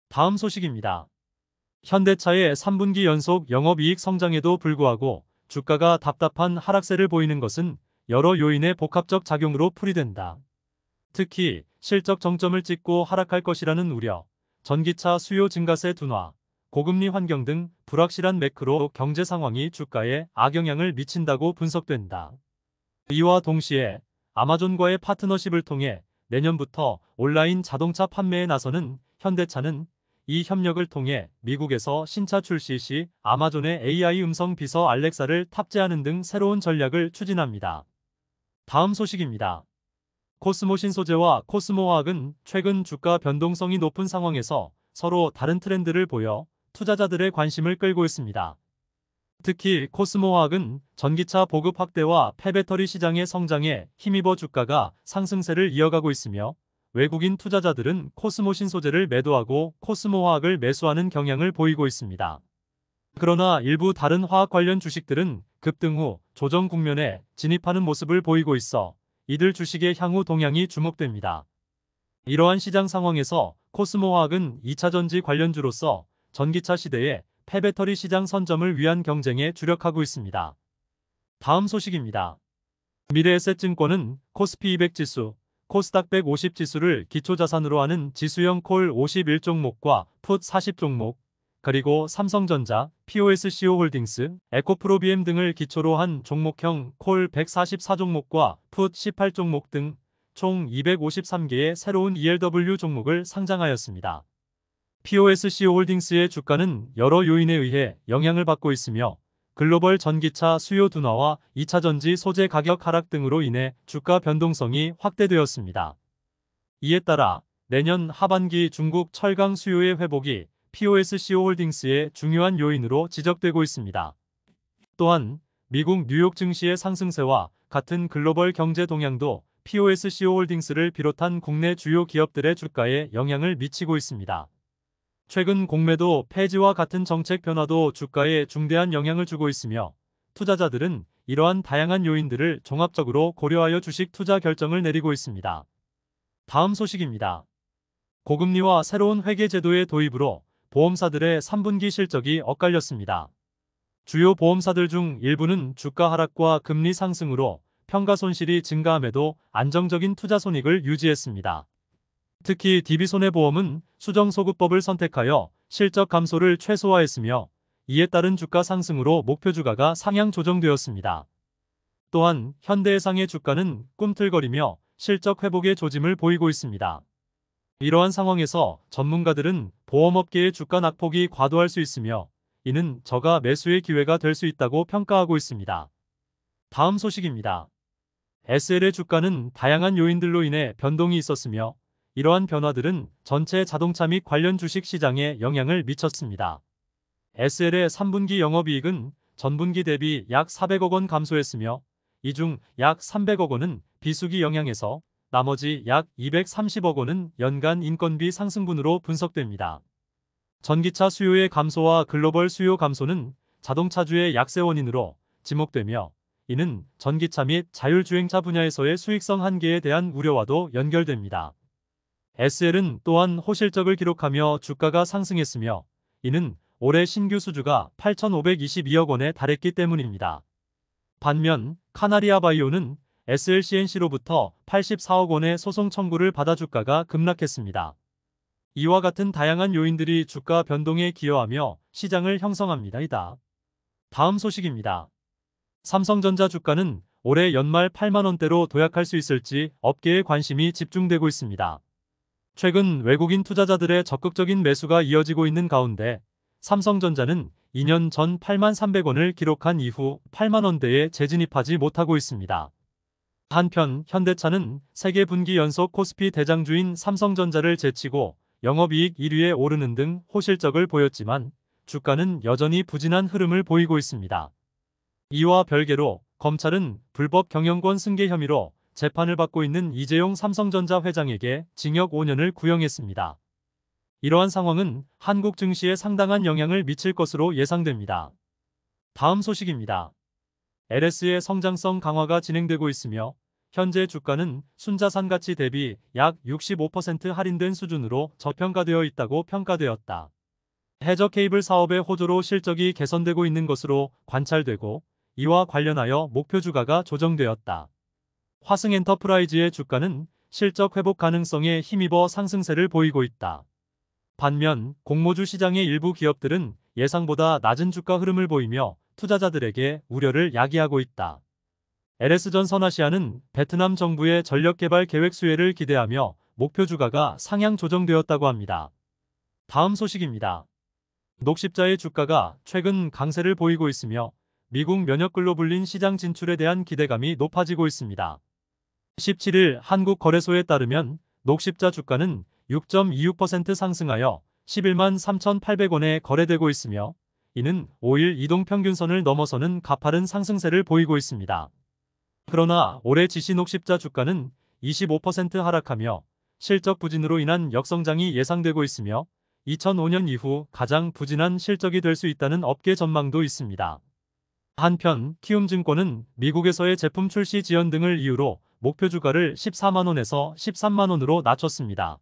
다음 소식입니다. 현대차의 3분기 연속 영업이익 성장에도 불구하고 주가가 답답한 하락세를 보이는 것은 여러 요인의 복합적 작용으로 풀이된다. 특히 실적 정점을 찍고 하락할 것이라는 우려, 전기차 수요 증가세 둔화, 고금리 환경 등 불확실한 매크로 경제 상황이 주가에 악영향을 미친다고 분석된다. 이와 동시에 아마존과의 파트너십을 통해 내년부터 온라인 자동차 판매에 나서는 현대차는 이 협력을 통해 미국에서 신차 출시 시 아마존의 AI 음성 비서 알렉사를 탑재하는 등 새로운 전략을 추진합니다. 다음 소식입니다. 코스모 신소재와 코스모화학은 최근 주가 변동성이 높은 상황에서 서로 다른 트렌드를 보여 투자자들의 관심을 끌고 있습니다. 특히 코스모화학은 전기차 보급 확대와 폐배터리 시장의 성장에 힘입어 주가가 상승세를 이어가고 있으며 외국인 투자자들은 코스모 신소재를 매도하고 코스모화학을 매수하는 경향을 보이고 있습니다. 그러나 일부 다른 화학 관련 주식들은 급등 후 조정 국면에 진입하는 모습을 보이고 있어 이들 주식의 향후 동향이 주목됩니다. 이러한 시장 상황에서 코스모화학은 2차전지 관련주로서 전기차 시대에 폐배터리 시장 선점을 위한 경쟁에 주력하고 있습니다. 다음 소식입니다. 미래에셋증권은 코스피 200 지수, 코스닥 150 지수를 기초자산으로 하는 지수형 콜 51종목과 풋 40종목, 그리고 삼성전자, POSCO 홀딩스, 에코프로비엠 등을 기초로 한 종목형 콜 144종목과 풋 18종목 등 총 253개의 새로운 ELW 종목을 상장하였습니다. POSCO 홀딩스의 주가는 여러 요인에 의해 영향을 받고 있으며 글로벌 전기차 수요 둔화와 2차전지 소재 가격 하락 등으로 인해 주가 변동성이 확대되었습니다. 이에 따라 내년 하반기 중국 철강 수요의 회복이 POSCO 홀딩스의 중요한 요인으로 지적되고 있습니다. 또한 미국 뉴욕 증시의 상승세와 같은 글로벌 경제 동향도 POSCO 홀딩스를 비롯한 국내 주요 기업들의 주가에 영향을 미치고 있습니다. 최근 공매도 폐지와 같은 정책 변화도 주가에 중대한 영향을 주고 있으며 투자자들은 이러한 다양한 요인들을 종합적으로 고려하여 주식 투자 결정을 내리고 있습니다. 다음 소식입니다. 고금리와 새로운 회계 제도의 도입으로 보험사들의 3분기 실적이 엇갈렸습니다. 주요 보험사들 중 일부는 주가 하락과 금리 상승으로 평가 손실이 증가함에도 안정적인 투자 손익을 유지했습니다. 특히 DB손해보험은 수정소급법을 선택하여 실적 감소를 최소화했으며 이에 따른 주가 상승으로 목표 주가가 상향 조정되었습니다. 또한 현대해상의 주가는 꿈틀거리며 실적 회복의 조짐을 보이고 있습니다. 이러한 상황에서 전문가들은 보험업계의 주가 낙폭이 과도할 수 있으며 이는 저가 매수의 기회가 될 수 있다고 평가하고 있습니다. 다음 소식입니다. SL의 주가는 다양한 요인들로 인해 변동이 있었으며 이러한 변화들은 전체 자동차 및 관련 주식 시장에 영향을 미쳤습니다. SL의 3분기 영업이익은 전분기 대비 약 400억 원 감소했으며 이 중 약 300억 원은 비수기 영향에서 나머지 약 230억 원은 연간 인건비 상승분으로 분석됩니다. 전기차 수요의 감소와 글로벌 수요 감소는 자동차주의 약세 원인으로 지목되며 이는 전기차 및 자율주행차 분야에서의 수익성 한계에 대한 우려와도 연결됩니다. SL은 또한 호실적을 기록하며 주가가 상승했으며 이는 올해 신규 수주가 8,522억 원에 달했기 때문입니다. 반면 카나리아 바이오는 SLCNC로부터 84억 원의 소송 청구를 받아 주가가 급락했습니다. 이와 같은 다양한 요인들이 주가 변동에 기여하며 시장을 형성합니다. 다음 소식입니다. 삼성전자 주가는 올해 연말 8만 원대로 도약할 수 있을지 업계의 관심이 집중되고 있습니다. 최근 외국인 투자자들의 적극적인 매수가 이어지고 있는 가운데 삼성전자는 2년 전 8만 300원을 기록한 이후 8만 원대에 재진입하지 못하고 있습니다. 한편 현대차는 세계 분기 연속 코스피 대장주인 삼성전자를 제치고 영업이익 1위에 오르는 등 호실적을 보였지만 주가는 여전히 부진한 흐름을 보이고 있습니다. 이와 별개로 검찰은 불법 경영권 승계 혐의로 재판을 받고 있는 이재용 삼성전자 회장에게 징역 5년을 구형했습니다. 이러한 상황은 한국 증시에 상당한 영향을 미칠 것으로 예상됩니다. 다음 소식입니다. LS의 성장성 강화가 진행되고 있으며 현재 주가는 순자산 가치 대비 약 65% 할인된 수준으로 저평가되어 있다고 평가되었다. 해저 케이블 사업의 호조로 실적이 개선되고 있는 것으로 관찰되고 이와 관련하여 목표 주가가 조정되었다. 화승엔터프라이즈의 주가는 실적 회복 가능성에 힘입어 상승세를 보이고 있다. 반면 공모주 시장의 일부 기업들은 예상보다 낮은 주가 흐름을 보이며 투자자들에게 우려를 야기하고 있다. LS전 선아시아는 베트남 정부의 전력개발 계획 수혜를 기대하며 목표 주가가 상향 조정되었다고 합니다. 다음 소식입니다. 녹십자의 주가가 최근 강세를 보이고 있으며 미국 면역글로 불린 시장 진출에 대한 기대감이 높아지고 있습니다. 17일 한국거래소에 따르면 녹십자 주가는 6.26% 상승하여 11만 3,800원에 거래되고 있으며 이는 5일 이동평균선을 넘어서는 가파른 상승세를 보이고 있습니다. 그러나 올해 지시 녹십자 주가는 25% 하락하며 실적 부진으로 인한 역성장이 예상되고 있으며 2005년 이후 가장 부진한 실적이 될 수 있다는 업계 전망도 있습니다. 한편 키움증권은 미국에서의 제품 출시 지연 등을 이유로 목표 주가를 14만원에서 13만원으로 낮췄습니다.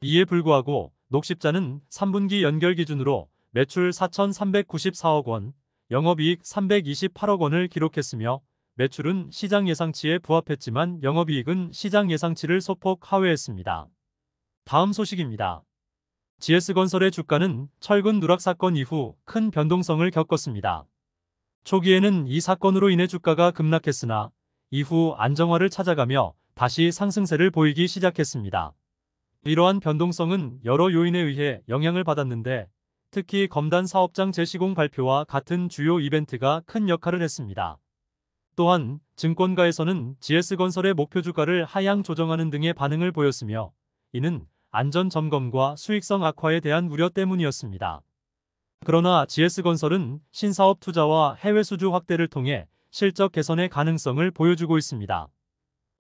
이에 불구하고 녹십자는 3분기 연결 기준으로 매출 4,394억 원, 영업이익 328억 원을 기록했으며 매출은 시장 예상치에 부합했지만 영업이익은 시장 예상치를 소폭 하회했습니다. 다음 소식입니다. GS건설의 주가는 철근 누락 사건 이후 큰 변동성을 겪었습니다. 초기에는 이 사건으로 인해 주가가 급락했으나 이후 안정화를 찾아가며 다시 상승세를 보이기 시작했습니다. 이러한 변동성은 여러 요인에 의해 영향을 받았는데 특히 검단 사업장 재시공 발표와 같은 주요 이벤트가 큰 역할을 했습니다. 또한 증권가에서는 GS건설의 목표 주가를 하향 조정하는 등의 반응을 보였으며 이는 안전 점검과 수익성 악화에 대한 우려 때문이었습니다. 그러나 GS건설은 신사업 투자와 해외 수주 확대를 통해 실적 개선의 가능성을 보여주고 있습니다.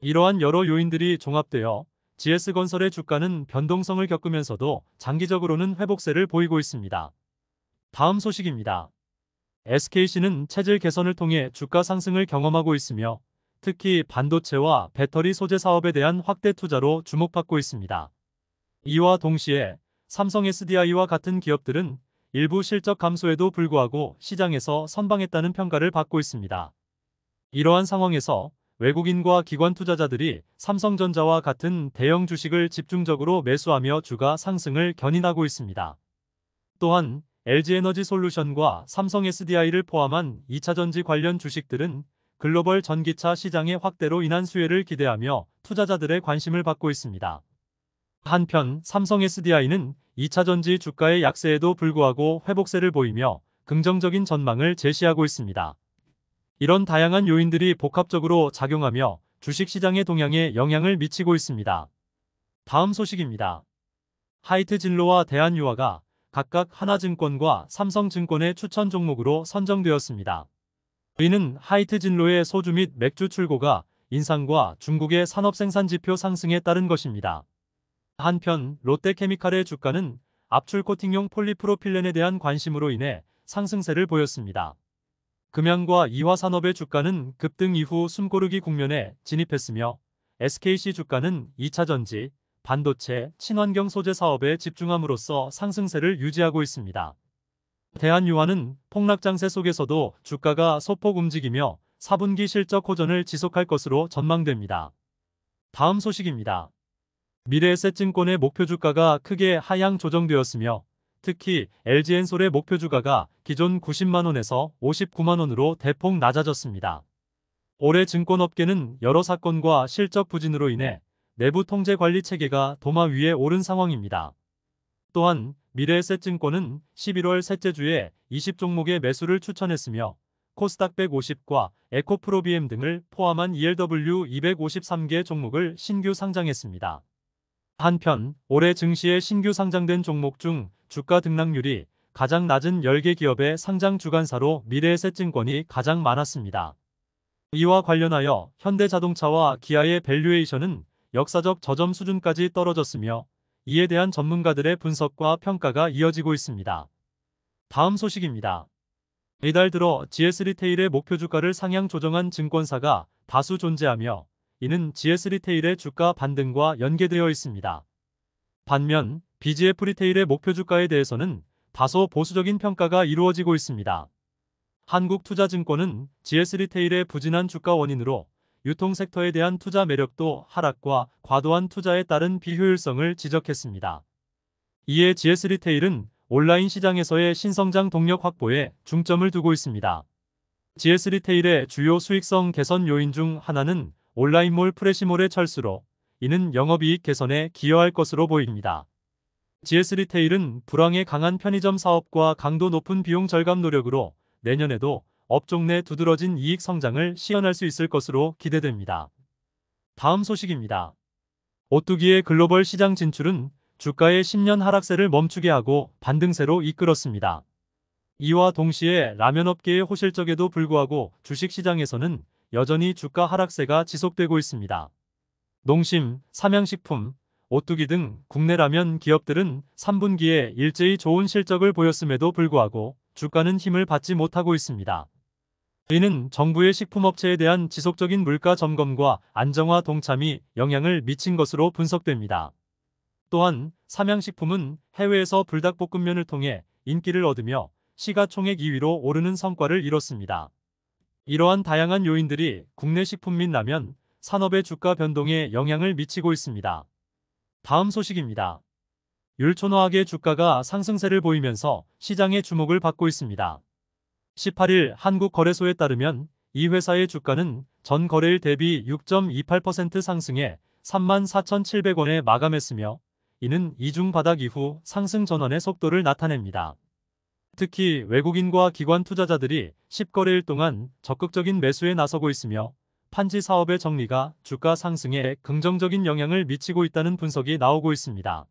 이러한 여러 요인들이 종합되어 GS건설의 주가는 변동성을 겪으면서도 장기적으로는 회복세를 보이고 있습니다. 다음 소식입니다. SKC는 체질 개선을 통해 주가 상승을 경험하고 있으며 특히 반도체와 배터리 소재 사업에 대한 확대 투자로 주목받고 있습니다. 이와 동시에 삼성 SDI와 같은 기업들은 일부 실적 감소에도 불구하고 시장에서 선방했다는 평가를 받고 있습니다. 이러한 상황에서 외국인과 기관 투자자들이 삼성전자와 같은 대형 주식을 집중적으로 매수하며 주가 상승을 견인하고 있습니다. 또한 LG에너지솔루션과 삼성 SDI를 포함한 2차전지 관련 주식들은 글로벌 전기차 시장의 확대로 인한 수혜를 기대하며 투자자들의 관심을 받고 있습니다. 한편 삼성 SDI는 2차전지 주가의 약세에도 불구하고 회복세를 보이며 긍정적인 전망을 제시하고 있습니다. 이런 다양한 요인들이 복합적으로 작용하며 주식시장의 동향에 영향을 미치고 있습니다. 다음 소식입니다. 하이트진로와 대한유화가 각각 하나증권과 삼성증권의 추천 종목으로 선정되었습니다. 이는 하이트진로의 소주 및 맥주 출고가 인상과 중국의 산업생산지표 상승에 따른 것입니다. 한편 롯데케미칼의 주가는 압출 코팅용 폴리프로필렌에 대한 관심으로 인해 상승세를 보였습니다. 금양과 이화산업의 주가는 급등 이후 숨고르기 국면에 진입했으며 SKC 주가는 2차전지, 반도체, 친환경 소재 사업에 집중함으로써 상승세를 유지하고 있습니다. 대한유화는 폭락장세 속에서도 주가가 소폭 움직이며 4분기 실적 호전을 지속할 것으로 전망됩니다. 다음 소식입니다. 미래에셋증권의 목표 주가가 크게 하향 조정되었으며 특히 LG엔솔의 목표 주가가 기존 90만원에서 59만원으로 대폭 낮아졌습니다. 올해 증권업계는 여러 사건과 실적 부진으로 인해 내부 통제 관리 체계가 도마 위에 오른 상황입니다. 또한 미래에셋증권은 11월 셋째 주에 20종목의 매수를 추천했으며 코스닥 150과 에코프로비엠 등을 포함한 ELW 253개 종목을 신규 상장했습니다. 한편 올해 증시에 신규 상장된 종목 중 주가 등락률이 가장 낮은 10개 기업의 상장 주관사로 미래에셋증권이 가장 많았습니다. 이와 관련하여 현대자동차와 기아의 밸류에이션은 역사적 저점 수준까지 떨어졌으며 이에 대한 전문가들의 분석과 평가가 이어지고 있습니다. 다음 소식입니다. 이달 들어 GS리테일의 목표 주가를 상향 조정한 증권사가 다수 존재하며 이는 GS 리테일의 주가 반등과 연계되어 있습니다. 반면 BGF 리테일의 목표 주가에 대해서는 다소 보수적인 평가가 이루어지고 있습니다. 한국투자증권은 GS 리테일의 부진한 주가 원인으로 유통 섹터에 대한 투자 매력도 하락과 과도한 투자에 따른 비효율성을 지적했습니다. 이에 GS 리테일은 온라인 시장에서의 신성장 동력 확보에 중점을 두고 있습니다. GS 리테일의 주요 수익성 개선 요인 중 하나는 온라인몰 프레시몰의 철수로 이는 영업이익 개선에 기여할 것으로 보입니다. GS 리테일은 불황에 강한 편의점 사업과 강도 높은 비용 절감 노력으로 내년에도 업종 내 두드러진 이익 성장을 시현할 수 있을 것으로 기대됩니다. 다음 소식입니다. 오뚜기의 글로벌 시장 진출은 주가의 10년 하락세를 멈추게 하고 반등세로 이끌었습니다. 이와 동시에 라면업계의 호실적에도 불구하고 주식시장에서는 여전히 주가 하락세가 지속되고 있습니다. 농심, 삼양식품, 오뚜기 등 국내 라면 기업들은 3분기에 일제히 좋은 실적을 보였음에도 불구하고 주가는 힘을 받지 못하고 있습니다. 이는 정부의 식품업체에 대한 지속적인 물가 점검과 안정화 동참이 영향을 미친 것으로 분석됩니다. 또한 삼양식품은 해외에서 불닭볶음면을 통해 인기를 얻으며 시가총액 2위로 오르는 성과를 이뤘습니다. 이러한 다양한 요인들이 국내 식품 및 라면 산업의 주가 변동에 영향을 미치고 있습니다. 다음 소식입니다. 율촌화학의 주가가 상승세를 보이면서 시장의 주목을 받고 있습니다. 18일 한국거래소에 따르면 이 회사의 주가는 전 거래일 대비 6.28% 상승해 34,700원에 마감했으며 이는 이중 바닥 이후 상승 전환의 속도를 나타냅니다. 특히 외국인과 기관 투자자들이 10거래일 동안 적극적인 매수에 나서고 있으며 판지 사업의 정리가 주가 상승에 긍정적인 영향을 미치고 있다는 분석이 나오고 있습니다.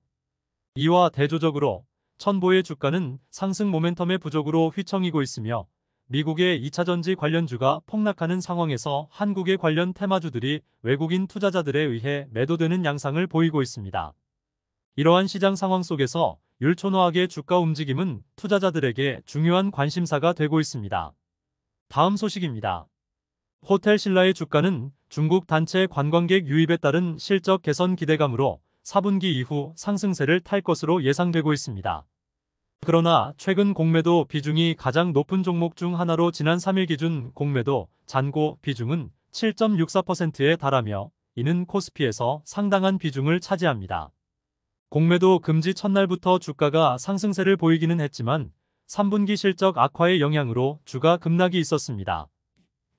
이와 대조적으로 첨보의 주가는 상승 모멘텀의 부족으로 휘청이고 있으며 미국의 2차전지 관련주가 폭락하는 상황에서 한국의 관련 테마주들이 외국인 투자자들에 의해 매도되는 양상을 보이고 있습니다. 이러한 시장 상황 속에서 율촌화학의 주가 움직임은 투자자들에게 중요한 관심사가 되고 있습니다. 다음 소식입니다. 호텔신라의 주가는 중국 단체 관광객 유입에 따른 실적 개선 기대감으로 4분기 이후 상승세를 탈 것으로 예상되고 있습니다. 그러나 최근 공매도 비중이 가장 높은 종목 중 하나로 지난 3일 기준 공매도 잔고 비중은 7.64%에 달하며 이는 코스피에서 상당한 비중을 차지합니다. 공매도 금지 첫날부터 주가가 상승세를 보이기는 했지만 3분기 실적 악화의 영향으로 주가 급락이 있었습니다.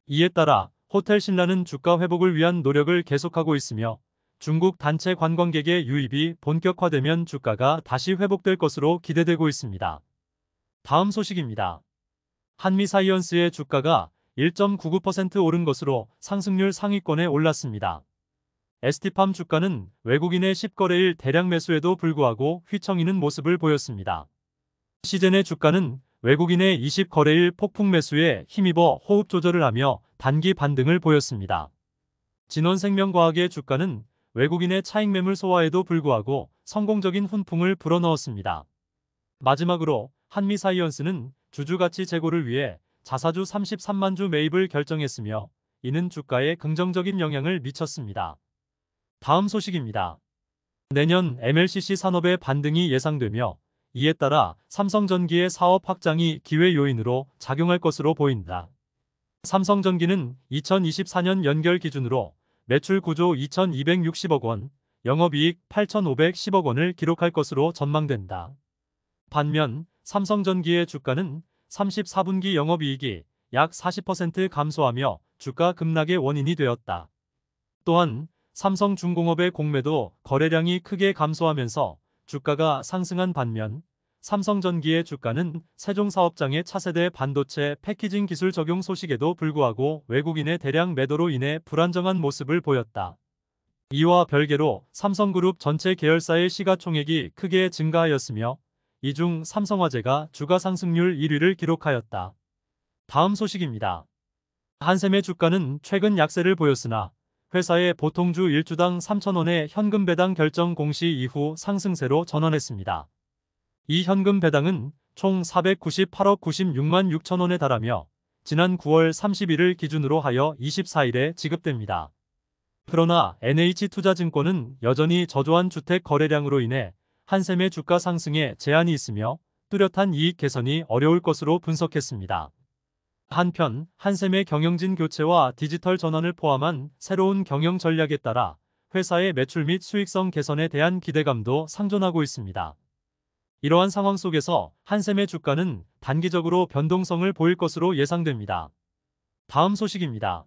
이에 따라 호텔신라는 주가 회복을 위한 노력을 계속하고 있으며 중국 단체 관광객의 유입이 본격화되면 주가가 다시 회복될 것으로 기대되고 있습니다. 다음 소식입니다. 한미사이언스의 주가가 1.99% 오른 것으로 상승률 상위권에 올랐습니다. ST팜 주가는 외국인의 10거래일 대량 매수에도 불구하고 휘청이는 모습을 보였습니다. 시젠의 주가는 외국인의 20거래일 폭풍 매수에 힘입어 호흡 조절을 하며 단기 반등을 보였습니다. 진원생명과학의 주가는 외국인의 차익 매물 소화에도 불구하고 성공적인 훈풍을 불어넣었습니다. 마지막으로 한미사이언스는 주주가치 제고를 위해 자사주 33만 주 매입을 결정했으며 이는 주가에 긍정적인 영향을 미쳤습니다. 다음 소식입니다. 내년 MLCC 산업의 반등이 예상되며 이에 따라 삼성전기의 사업 확장이 기회 요인으로 작용할 것으로 보인다. 삼성전기는 2024년 연결 기준으로 매출 9조 2260억 원, 영업이익 8510억 원을 기록할 것으로 전망된다. 반면 삼성전기의 주가는 34분기 영업이익이 약 40% 감소하며 주가 급락의 원인이 되었다. 또한 삼성중공업의 공매도 거래량이 크게 감소하면서 주가가 상승한 반면 삼성전기의 주가는 세종사업장의 차세대 반도체 패키징 기술 적용 소식에도 불구하고 외국인의 대량 매도로 인해 불안정한 모습을 보였다. 이와 별개로 삼성그룹 전체 계열사의 시가총액이 크게 증가하였으며 이 중 삼성화재가 주가 상승률 1위를 기록하였다. 다음 소식입니다. 한샘의 주가는 최근 약세를 보였으나 회사의 보통주 1주당 3,000원의 현금 배당 결정 공시 이후 상승세로 전환했습니다. 이 현금 배당은 총 498억 96만 6천 원에 달하며 지난 9월 31일 기준으로 하여 24일에 지급됩니다. 그러나 NH투자증권은 여전히 저조한 주택 거래량으로 인해 한샘의 주가 상승에 제한이 있으며 뚜렷한 이익 개선이 어려울 것으로 분석했습니다. 한편 한샘의 경영진 교체와 디지털 전환을 포함한 새로운 경영 전략에 따라 회사의 매출 및 수익성 개선에 대한 기대감도 상존하고 있습니다. 이러한 상황 속에서 한샘의 주가는 단기적으로 변동성을 보일 것으로 예상됩니다. 다음 소식입니다.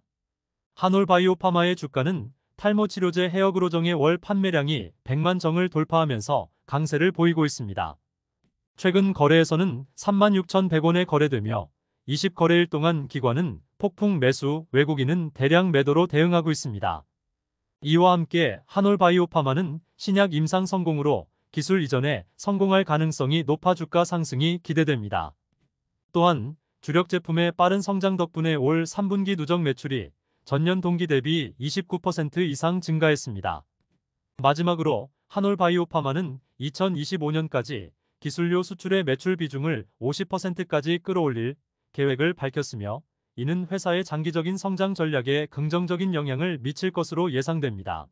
한올바이오파마의 주가는 탈모 치료제 헤어그로정의 월 판매량이 100만 정을 돌파하면서 강세를 보이고 있습니다. 최근 거래에서는 36,100원에 거래되며 20거래일 동안 기관은 폭풍 매수, 외국인은 대량 매도로 대응하고 있습니다. 이와 함께 한올바이오파마는 신약 임상 성공으로 기술 이전에 성공할 가능성이 높아 주가 상승이 기대됩니다. 또한 주력 제품의 빠른 성장 덕분에 올 3분기 누적 매출이 전년 동기 대비 29% 이상 증가했습니다. 마지막으로 한올바이오파마는 2025년까지 기술료 수출의 매출 비중을 50%까지 끌어올릴 계획을 밝혔으며 이는 회사의 장기적인 성장 전략에 긍정적인 영향을 미칠 것으로 예상됩니다.